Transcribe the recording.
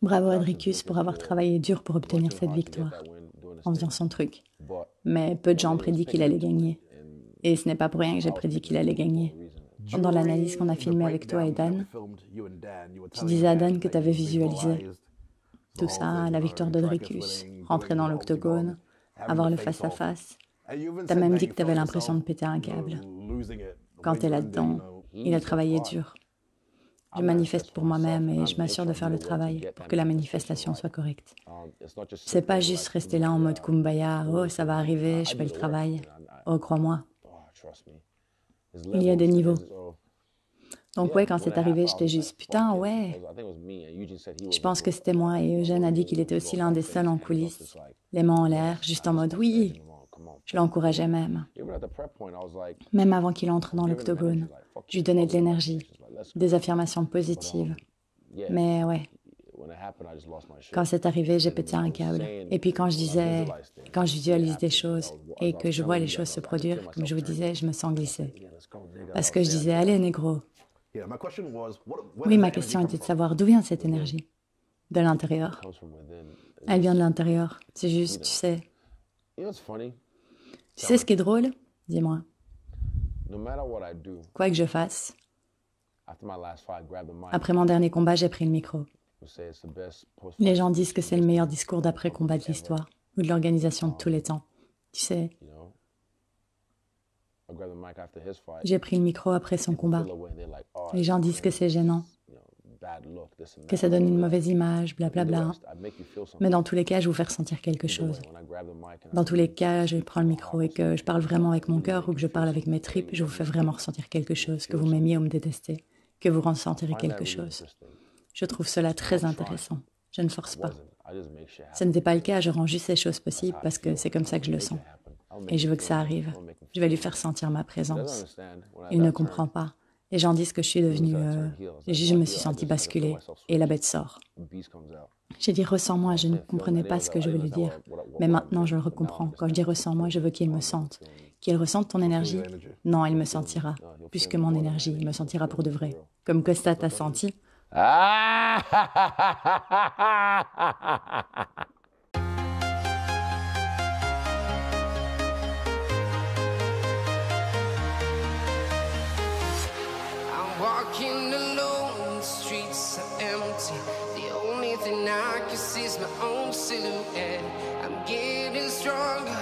Bravo à Dricus pour avoir travaillé dur pour obtenir cette victoire, en faisant son truc. Mais peu de gens ont prédit qu'il allait gagner. Et ce n'est pas pour rien que j'ai prédit qu'il allait gagner. Pendant l'analyse qu'on a filmée avec toi et Dan, tu disais à Dan que tu avais visualisé tout ça, la victoire de Dricus, rentrer dans l'octogone, avoir le face-à-face. T'as même dit que t'avais l'impression de péter un câble. Quand t'es là-dedans, il a travaillé dur. Je manifeste pour moi-même et je m'assure de faire le travail pour que la manifestation soit correcte. C'est pas juste rester là en mode kumbaya, oh ça va arriver, je fais le travail. Oh crois-moi. Il y a des niveaux. Donc ouais, quand c'est arrivé, j'étais juste putain, ouais. Je pense que c'était moi et Eugène a dit qu'il était aussi l'un des seuls en coulisses, les mains en l'air, juste en mode oui. Je l'encourageais même. Même avant qu'il entre dans l'octogone, je lui donnais de l'énergie, des affirmations positives. Mais ouais, quand c'est arrivé, j'ai pété un câble. Et puis quand je visualise des choses et que je vois les choses se produire, comme je vous disais, je me sens glisser. Parce que je disais, allez négro. Oui, ma question était de savoir d'où vient cette énergie. De l'intérieur. Elle vient de l'intérieur. C'est juste, tu sais. Tu sais ce qui est drôle? Dis-moi. Quoi que je fasse, après mon dernier combat, j'ai pris le micro. Les gens disent que c'est le meilleur discours d'après-combat de l'histoire, ou de l'organisation de tous les temps. Tu sais, j'ai pris le micro après son combat. Les gens disent que c'est gênant, que ça donne une mauvaise image, blablabla. Mais dans tous les cas, je vous fais ressentir quelque chose. Dans tous les cas, je prends le micro et que je parle vraiment avec mon cœur ou que je parle avec mes tripes, je vous fais vraiment ressentir quelque chose, que vous m'aimiez ou me détestez, que vous ressentirez quelque chose. Je trouve cela très intéressant. Je ne force pas. Ce n'était pas le cas, je rends juste ces choses possibles parce que c'est comme ça que je le sens. Et je veux que ça arrive. Je vais lui faire sentir ma présence. Il ne comprend pas. Les gens disent que je suis devenue... Je me suis sentie basculer. Et la bête sort. J'ai dit ressens-moi, je ne comprenais pas ce que je voulais dire. Mais maintenant, je le recomprends. Quand je dis ressens-moi, je veux qu'il me sente. Qu'il ressente ton énergie? Non, il me sentira. Plus que mon énergie, il me sentira pour de vrai. Comme Costa t'a senti. I'm walking alone, the streets are empty. The only thing I can see is my own silhouette. I'm getting stronger.